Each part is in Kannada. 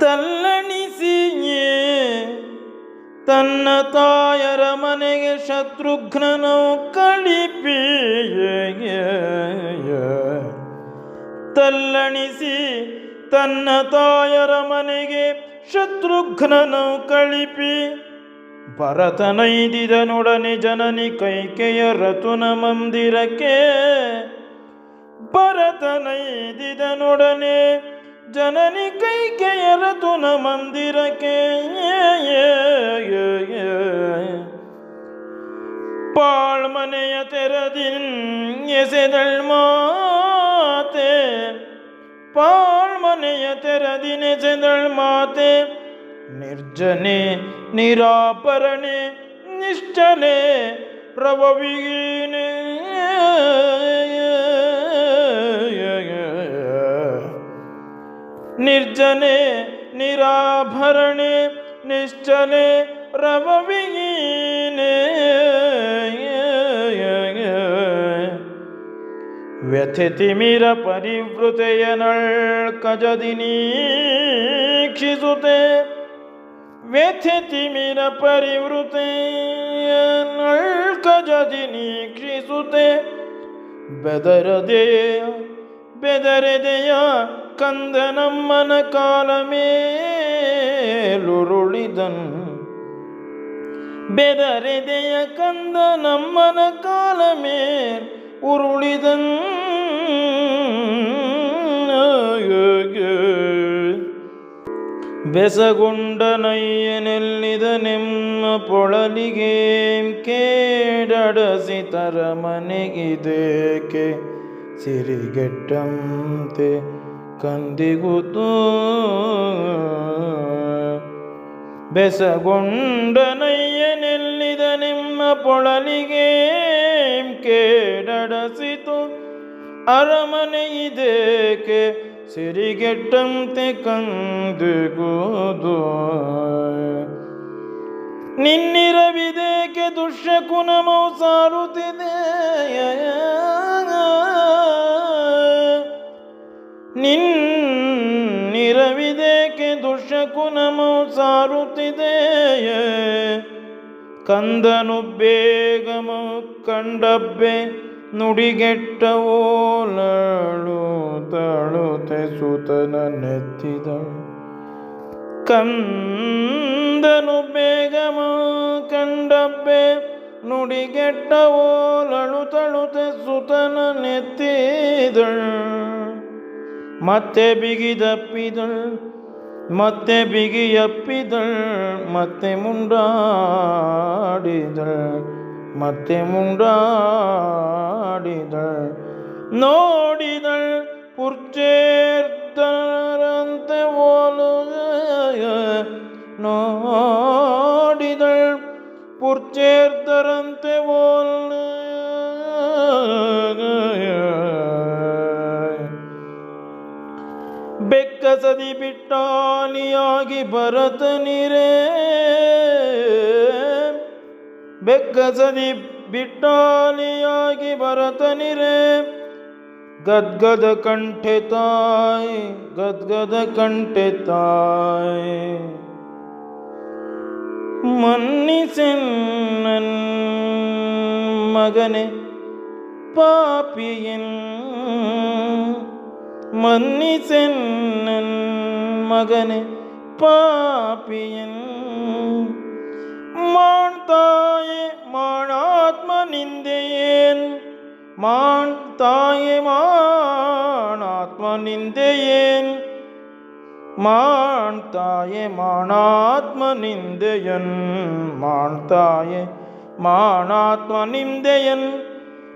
ತಲ್ಲಣಿಸಿಯೇ ತನ್ನ ತಾಯರ ಮನೆಗೆ ಶತ್ರುಘ್ನನು ಕಳಿಪಿಯೇ. ತಲ್ಲಣಿಸಿ ತನ್ನ ತಾಯರ ಮನೆಗೆ ಶತ್ರುಘ್ನನು ಕಳಿಪಿ ಭರತನೈದಿದನೊಡನೆ ಜನನಿ ಕೈಕೆಯ ರತುನ ಮಂದಿರಕ್ಕೆ. ಭರತನೈದಿದನೊಡನೆ ಜನನಿ ಕೈಕೆಯ ರತುನ ಮಂದಿರಕ್ಕೆ. ಪಾಳ್ಮನೆಯ ತೆರದಿನ್ ಎಸೆದಳ್ ಮಾತೆ. ಪಾಳ್ಮನೆಯ ತೆರದಿನೆಸೆದಳ್ ಮಾತೆ. ನಿರ್ಜನೆ ನಿರಾಪರಣೆ ನಿಶ್ಚಲೆ ರವವಿಗೀನೆ. ನಿರ್ಜನೆ ನಿರಾಭರಣೆ ನಿಶ್ಚಲೆ ರವವಿಗೀನೆ. ವ್ಯಥಿತಿಮಿರ ಪರಿವೃತೆಯನಳ್ ಕಜದಿನೀಕ್ಷಿಸುತ್ತೆ. ವ್ಯಥಿತಿಮಿರ ಪರಿವೃತೆಯನಳ್ ಕಜದಿನೀಕ್ಷಿಸುತ್ತೆ. ಬೆದರದೆಯ ಕಂದನಮ್ಮನ ಕಾಲ ಮೇಲುರುಳಿದನ್. ಬೆದರೆದೆಯ ಕಂದನಮ್ಮನ ಕಾಲ ಮೇಲ್ ಉರುಳಿದನ್. ಬೆಸಗೊಂಡನಯ್ಯನೆಲ್ಲಿದನೆಮ್ಮ ಪೊಳಲಿಗೆ ಕೇಡಡಸಿತರ ಮನೆಗಿದೇಕೆ ಸಿರಿಗೆಟ್ಟಂತೆ ಕಂದಿಗುತ್ತೋ. ಬೆಸಗೊಂಡನಯ್ಯನೆಲ್ಲಿದನೆಮ್ಮ ಪೊಳಲಿಗೆ ಕೇಡಡಸಿತು ಅರಮನೆ ಇದೇಕೆ ಸಿರಿಗೆಟ್ಟಂತೆ ಕಂದಿಗುವುದು. ನಿನ್ನಿರವಿದೇಕೆ ದುಶ್ಶಕುನಮೌ ಸಾರುತ್ತಿದೆ. ನಿನ್ನಿರವಿದೇಕೆ ದುಶ್ಶಕುನಮೌ ಸಾರುತ್ತಿದೆ. ಕಂದನು ಬೇಗಮು ಕಂಡಬ್ಬೆ ನುಡಿಗೆಟ್ಟ ಓಲಳು ತಳುತೆ ಸುತನ ನೆತ್ತಿದಳು. ಕಂದನು ಬೇಗಮು ಕಂಡಬ್ಬೆ ನುಡಿಗೆಟ್ಟ ಓಲಳು ತಳುತೆ ಸುತನ ನೆತ್ತಿದಳು. ಮತ್ತೆ ಬಿಗಿದಪ್ಪಿದಳು ಮತ್ತೆ ಬಿಗಿಯಪ್ಪಿದಳು. ಮತ್ತೆ ಮುಂಡಾಡಿದಳು ಮತ್ತೆ ಮುಂಡಾಡಿದಳು. ನೋಡಿದಳು ಪುರ್ಚೇರ್ದರಂತೆ ಓಲು. ನೋಡಿದಳು ಪುರ್ಚೇರ್ದರಂತೆ ಓಲು. ಬೆಕ್ಕಸದಿ ಬಿಟ್ಟಾಲಿಯಾಗಿ ಭರತನಿರೇ. ಬೆಕ್ಕಸದಿ ಬಿಟ್ಟಾಲಿಯಾಗಿ ಭರತನಿರೇ. ಗದ್ಗದ ಕಂಠೆ ತಾಯಿ ಗದ್ಗದ ಕಂಠೆ ತಾಯಿ. ಮನ್ನಿಸೆನ್ನನ್ ಮಗನೆ ಪಾಪಿಯನ್. ಮನ್ನಿಸೆನ್ನನ್ ಮಗನೆ ಪಾಪಿಯನ್. ಮಾಡ್ತಾಯೆ ಮಾಡಾತ್ಮ ನಿಂದೆಯೇನ್. ಮಾಡ್ತಾಯೆ ಮಾಡಾತ್ಮ ನಿಂದೆಯೇನ್. ಮಾಡ್ತಾಯೆ ಮಾಡಾತ್ಮ ನಿಂದೆಯನ್. ಮಾಡ್ತಾಯೆ ಮಾಡಾತ್ಮ ನಿಂದೆಯನ್.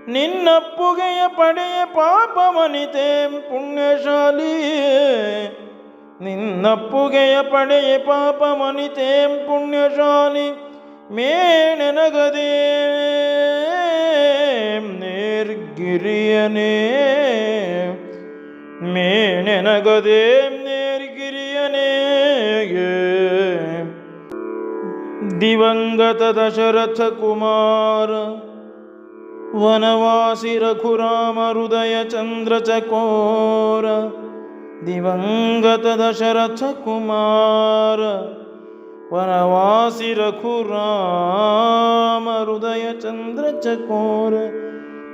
ನಿನ್ನಪ್ಪುಗೆಯ ಪಡೆಯ ಪಾಪ ಮನಿತೇಂ ಪುಣ್ಯಶಾಲಿಯೇ. ನಿನ್ನಪ್ಪುಗೆಯ ಪಡೆಯ ಪಾಪ ಮನಿತೇಂ ಪುಣ್ಯಶಾಲಿ. ಮೇಣೆನಗದೇ ನೇರ್ಗಿರಿಯನೇ. ಮೇಣೆನಗದೇ ನೇರ್ಗಿರಿಯನೇ. ದಿವಂಗತ ದಶರಥ ಕುಮಾರ ವನವಾಸಿ ರಘುರಾಮ ಹೃದಯ ಚಂದ್ರ ಚಕೋರ. ದಿವಂಗತ ದಶರಥ ಕುಮಾರ ವನವಾಸಿ ರಘುರಾಮ ಹೃದಯ ಚಂದ್ರ ಚಕೋರ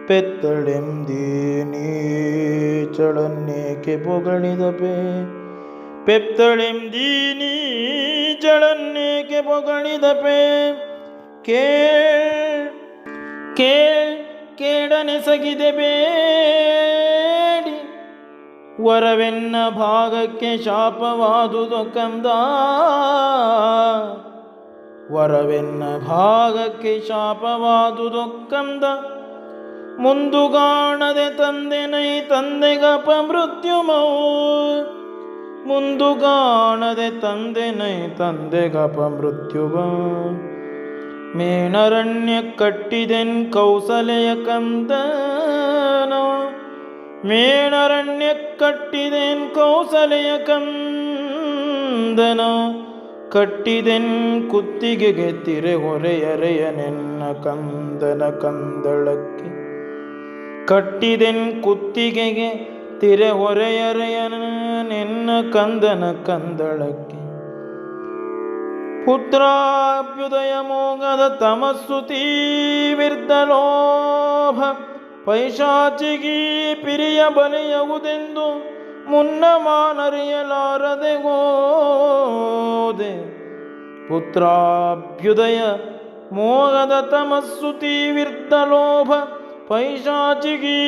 ಪೆತ್ತಳೆಂದೀ ಚಳನ್ನೇಕೆ ಪೊಗಳಿದಪೆ ಪೆತ್ತಳೆಂದೀ ಚಳನ್ನೇಕೆ ಪೊಗಳಿದಪೆ ಕೇಡನೆಸಗಿದೆ ಬೇಡಿ ವರವೆನ್ನ ಭಾಗಕ್ಕೆ ಶಾಪವಾದುದು ಕಂದ ವರವೆನ್ನ ಭಾಗಕ್ಕೆ ಶಾಪವಾದುದು ಕಂದ ಮುಂದುಗಾಣದೆ ತಂದೆನೈ ತಂದೆಗಪ ಮೃತ್ಯುಮೌ ಮುಂದುಗಾಣದೆ ತಂದೆನೈ ತಂದೆಗಪ ಮೃತ್ಯುಮೌ ಮೇಣರಣ್ಯ ಕಟ್ಟಿದೆನ್ ಕೌಸಲೆಯ ಕಂದನೋ ಮೇಣರಣ್ಯ ಕಟ್ಟಿದೆನ್ ಕೌಸಲೆಯ ಕಂದನೋ ಕಟ್ಟಿದೆನ್ ಕುತ್ತಿಗೆಗೆ ತಿರೆ ಹೊರೆಯರೆಯನೆನ್ನ ಕಂದನ ಕಂದಳಕ್ಕೆ ಕಟ್ಟಿದೆನ್ ಕುತ್ತಿಗೆಗೆ ತಿರೆ ಹೊರೆಯರೆಯನೆನ್ನ ಕಂದನ ಕಂದಳಕ್ಕೆ ಪುತ್ರಾಭ್ಯುದಯ ಮೋಗದ ತಮಸ್ಸು ತೀವಿರ್ದಲೋಭ ಪೈಶಾಚಿಗೀ ಪಿರಿಯ ಬಲಿಯವುದೆಂದು ಮುನ್ನ ಮಾನರಿಯಲಾರದೆ ಗೋದೆ ಪುತ್ರಾಭ್ಯುದಯ ಮೋಗದ ತಮಸ್ಸು ತೀವಿರ್ದಲೋಭ ಪೈಶಾಚಿಗೀ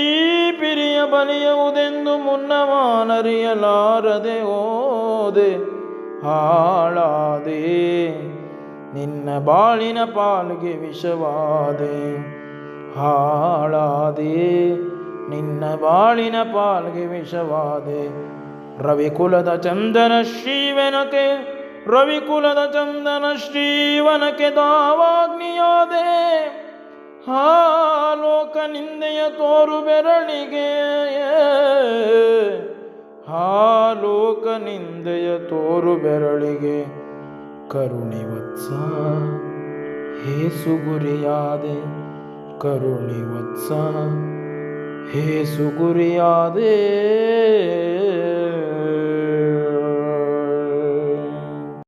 ಪಿರಿಯ ಬಲಿಯವುದೆಂದು ಮುನ್ನ ಮಾನರಿಯಲಾರದೆ ಹೋದೆ ಹಾಳಾದೆ ನಿನ್ನ ಬಾಳಿನ ಪಾಲ್ಗೆ ವಿಷವಾದೆ ಹಾಳಾದೆ ನಿನ್ನ ಬಾಳಿನ ಪಾಲ್ಗೆ ವಿಷವಾದೆ ರವಿಕುಲದ ಚಂದನ ಶ್ರೀವನಕೆ ರವಿಕುಲದ ಚಂದನ ಶ್ರೀವನಕೆ ದಾವಾಗ್ನಿಯಾದೆ ಲೋಕ ನಿಂದೆಯ ತೋರು ಬೆರಳಿಗೆ ಲೋಕ ನಿಂದೆಯ ತೋರು ಬೆರಳಿಗೆ ಕರುಣಿವತ್ಸ ಹೇ ಸುಗುರಿಯಾದೆ ಕರುಣಿವತ್ಸ ಹೇ ಸುಗುರಿಯಾದೆ